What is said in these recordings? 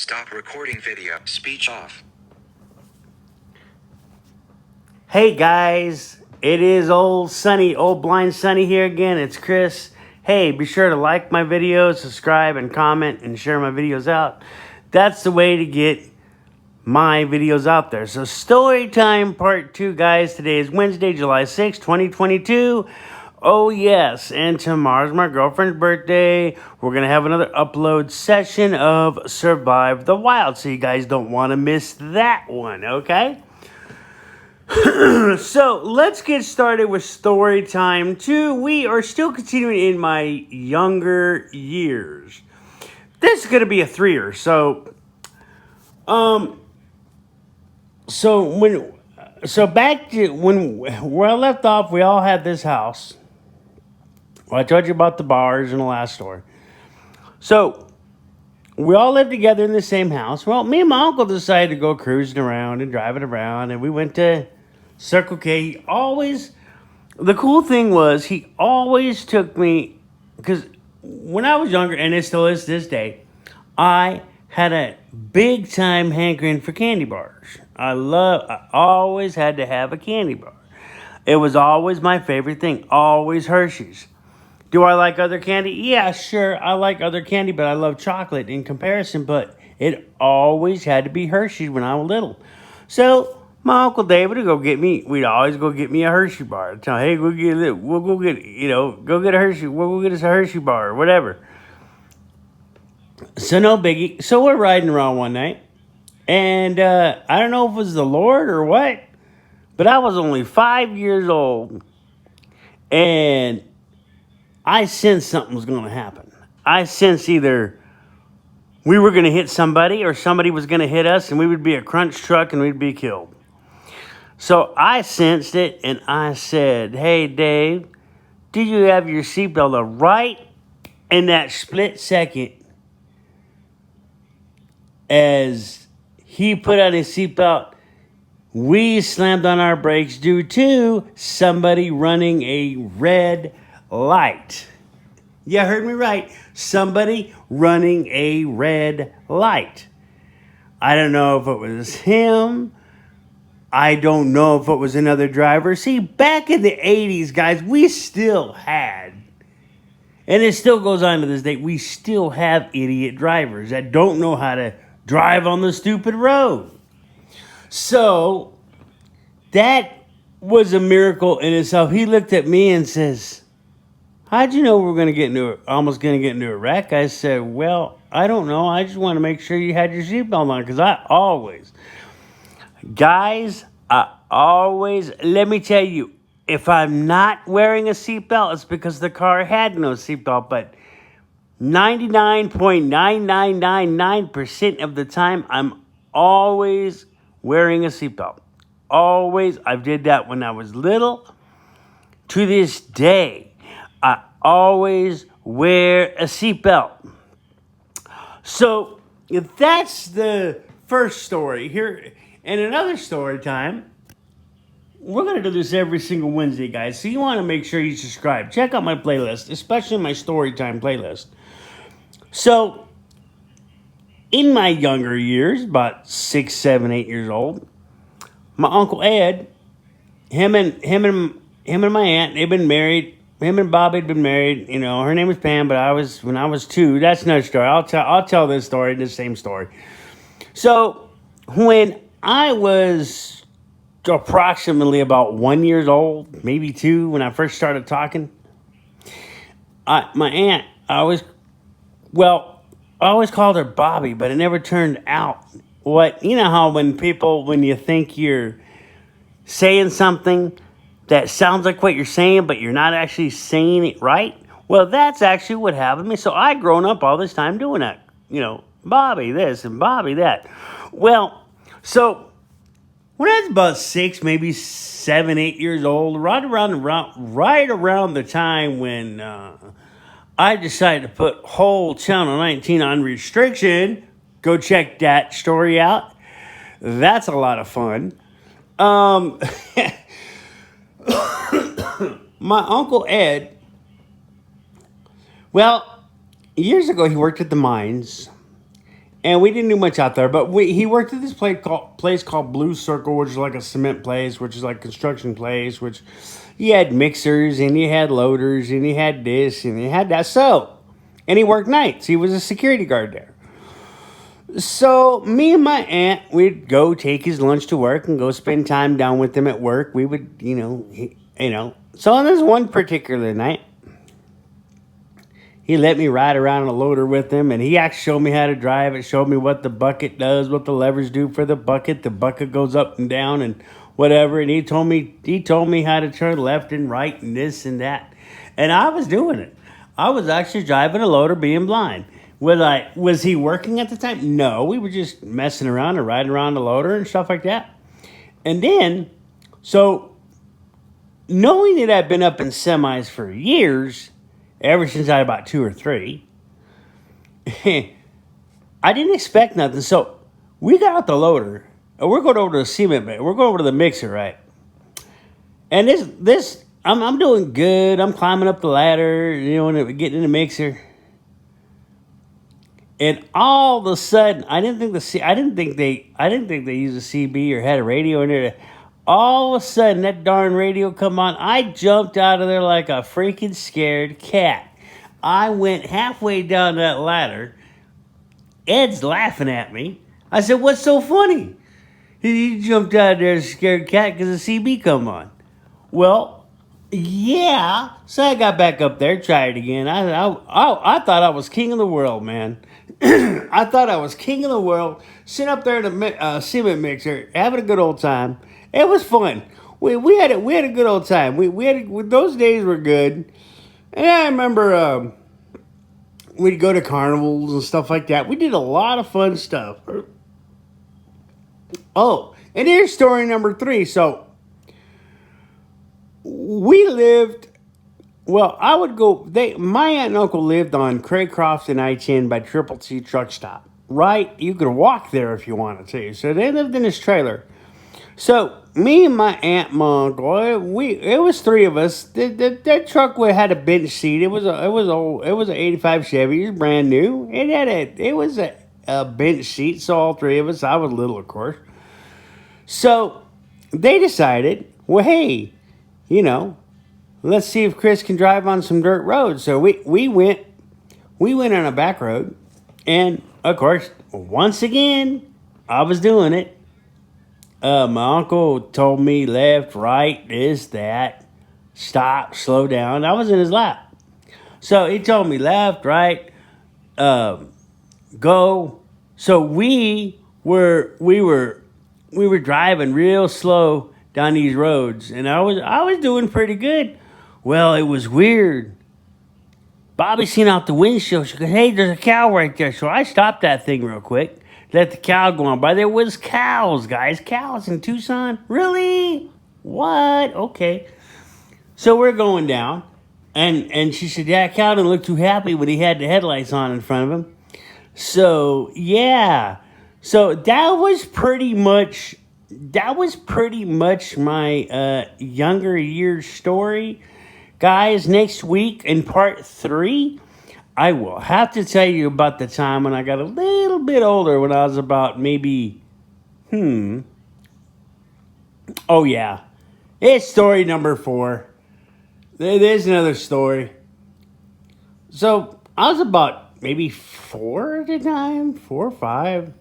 Stop recording video. Speech off. Hey guys, it is old blind Sunny here again. It's Chris. Hey, be sure to like my videos, subscribe and comment and share my videos out. That's the way to get my videos out there. So story time part 2, guys. Today is Wednesday, July 6, 2022. Oh yes, and tomorrow's my girlfriend's birthday. We're going to have another upload session of Survive the Wild, so you guys don't want to miss that one, okay? So let's get started with story time 2. We are still continuing in my younger years. This is going to be a 3-er. So back to where I left off, we all had this house. Well, I told you about the bars in the last story. So we all lived together in the same house. Well, me and my uncle decided to go cruising around and driving around, and we went to Circle K. The cool thing was he always took me, because when I was younger, and it still is this day, I had a big time hankering for candy bars. I always had to have a candy bar. It was always my favorite thing, always Hershey's. Do I like other candy? Yeah, sure, I like other candy, but I love chocolate in comparison, but it always had to be Hershey's when I was little. So my Uncle David we'd always go get me a Hershey bar. I'd tell him, hey, we'll get a Hershey, we'll go get us a Hershey bar or whatever. So no biggie. So we're riding around one night, and I don't know if it was the Lord or what, but I was only 5 years old, and I sensed something was going to happen. I sensed either we were going to hit somebody or somebody was going to hit us, and we would be a crunch truck and we'd be killed. So I sensed it, and I said, hey, Dave, did you have your seatbelt on? Right in that split second, as he put on his seatbelt, we slammed on our brakes due to somebody running a red light. You heard me right. Somebody running a red light. I don't know if it was him. I don't know if it was another driver. See, back in the 80s, guys, we still had, and it still goes on to this day, we still have idiot drivers that don't know how to drive on the stupid road. So that was a miracle in itself. He looked at me and says, how'd you know we were almost going to get into a wreck? I said, well, I don't know. I just want to make sure you had your seatbelt on, because let me tell you, if I'm not wearing a seatbelt, it's because the car had no seatbelt, but 99.9999% of the time, I'm always wearing a seatbelt. Always. I did that when I was little. To this day, I always wear a seatbelt. So that's the first story. Here, and another story time. We're going to do this every single Wednesday, guys. So you want to make sure you subscribe. Check out my playlist, especially my story time playlist. So in my younger years, about 6, 7, 8 years old, my Uncle Ed, him and my aunt, they've been married. Him and Bob had been married. You know, her name was Pam, but when I was 2. That's another story. I'll tell this story, the same story. So when I was approximately about 1 year old, maybe 2, when I first started talking, my aunt, I always called her Bobby, but it never turned out what, you know how when you think you're saying something that sounds like what you're saying, but you're not actually saying it right? Well, that's actually what happened to me. So I'd grown up all this time doing that. You know, Bobby this and Bobby that. Well, so when I was about 6, maybe 7, 8 years old, right around the time when I decided to put whole Channel 19 on restriction, go check that story out. That's a lot of fun. My Uncle Ed, well, years ago he worked at the mines, And we didn't do much out there, but he worked at this place called Blue Circle, which is like a cement place, which is like construction place, which he had mixers and he had loaders and he had this and he had that. So, and he worked nights. He was a security guard there. So me and my aunt, we'd go take his lunch to work and go spend time down with him at work. We would, So on this one particular night, he let me ride around a loader with him, and he actually showed me how to drive it, showed me what the bucket does, what the levers do for the bucket. The bucket goes up and down and whatever. And he told me how to turn left and right and this and that. And I was doing it. I was actually driving a loader being blind. Was he working at the time? No, we were just messing around and riding around the loader and stuff like that. And then, so knowing that I've been up in semis for years, ever since I was about 2 or 3, I didn't expect nothing. So we got out the loader, and we're going over to the cement. We're going over to the mixer, right? And I'm doing good. I'm climbing up the ladder, and getting in the mixer. And all of a sudden, I didn't think they used a CB or had a radio in there. All of a sudden, that darn radio come on. I jumped out of there like a freaking scared cat. I went halfway down that ladder. Ed's laughing at me. I said, "What's so funny?" He jumped out of there a scared cat because the CB come on. Well, yeah. So I got back up there, tried it again. I thought I was king of the world, man. I thought I was king of the world, sitting up there in the cement mixer, having a good old time. It was fun. We had a good old time. Those days were good. And I remember we'd go to carnivals and stuff like that. We did a lot of fun stuff. Oh, and here's story number 3. So we lived. Well, I would go. My aunt and uncle lived on Craycroft and I-10 by Triple T Truck Stop. Right, you could walk there if you wanted to. So they lived in this trailer. So me and my aunt, my uncle, it was 3 of us. That truck had a bench seat. It was an '85 Chevy. It was brand new. It was a bench seat. So all 3 of us. I was little, of course. So they decided, well, hey, let's see if Chris can drive on some dirt roads. So we went on a back road, and of course, once again, I was doing it. My uncle told me left, right, this, that, stop, slow down. I was in his lap. So he told me left, right, go. So we were driving real slow down these roads, and I was doing pretty good. Well, it was weird. Bobby seen out the windshield. She goes, "Hey, there's a cow right there." So I stopped that thing real quick. Let the cow go on by. There was cows, guys. Cows in Tucson? Really? What? Okay. So we're going down. And she said, "Yeah, cow didn't look too happy when he had the headlights on in front of him." So, yeah. So that was pretty much my younger years story. Guys, next week in part 3, I will have to tell you about the time when I got a little bit older, when I was about maybe, oh yeah. It's story number 4. There's another story. So, I was about maybe 4 at the time, 4 or 5.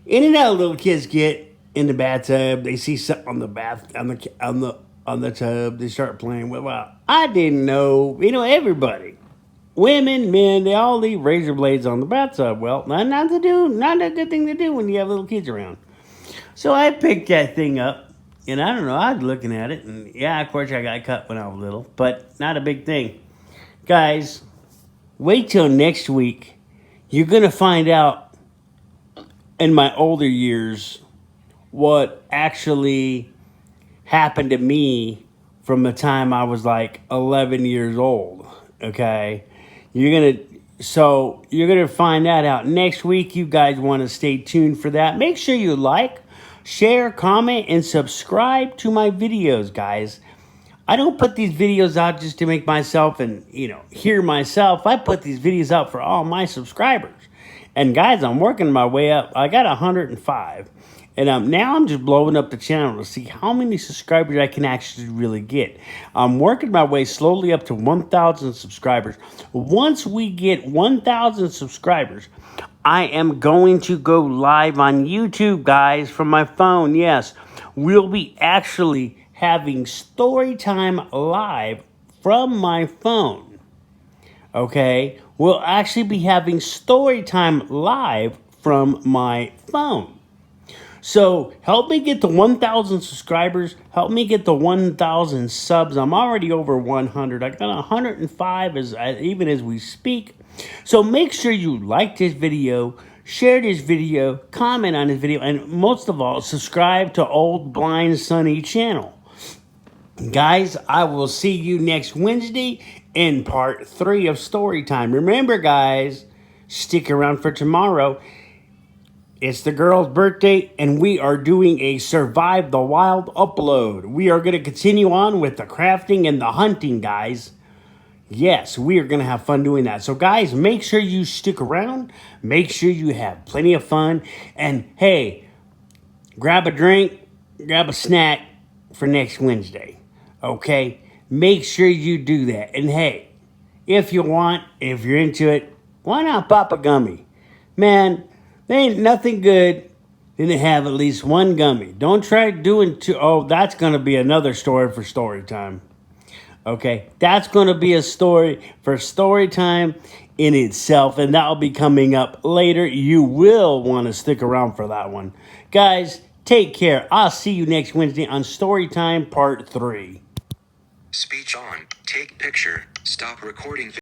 In and out little kids get in the bathtub, they see something on the tub, they start playing with. Well, I didn't know, everybody. Women, men, they all leave razor blades on the bathtub. Well, not a good thing to do when you have little kids around. So I picked that thing up, and I don't know, I was looking at it, and yeah, of course I got cut when I was little, but not a big thing. Guys, wait till next week. You're going to find out in my older years what actually happened to me from the time I was like 11 years old, okay? You're gonna find that out next week. You guys want to stay tuned for that. Make sure you like, share, comment, and subscribe to my videos, guys. I don't put these videos out just to make myself and hear myself. I put these videos out for all my subscribers. And guys, I'm working my way up. I got 105. And now I'm just blowing up the channel to see how many subscribers I can actually really get. I'm working my way slowly up to 1,000 subscribers. Once we get 1,000 subscribers, I am going to go live on YouTube, guys, from my phone. Yes, we'll be actually having story time live from my phone. Okay, we'll actually be having story time live from my phone. So help me get to 1,000 subscribers. Help me get to 1,000 subs. I'm already over 100. I got 105 even as we speak. So make sure you like this video, share this video, comment on this video, and most of all, subscribe to Old Blind Sunny channel. Guys, I will see you next Wednesday in part 3 of Storytime. Remember, guys, stick around for tomorrow. It's the girl's birthday, and we are doing a Survive the Wild upload. We are going to continue on with the crafting and the hunting, guys. Yes, we are going to have fun doing that. So, guys, make sure you stick around. Make sure you have plenty of fun. And, hey, grab a drink, grab a snack for next Wednesday. Okay? Make sure you do that. And, hey, if you want, if you're into it, why not pop a gummy? Man, there ain't nothing good than to have at least one gummy. Don't try doing two. Oh, that's going to be another story for story time. Okay, that's going to be a story for story time in itself, and that will be coming up later. You will want to stick around for that one. Guys, take care. I'll see you next Wednesday on Storytime Part 3. Speech on. Take picture. Stop recording.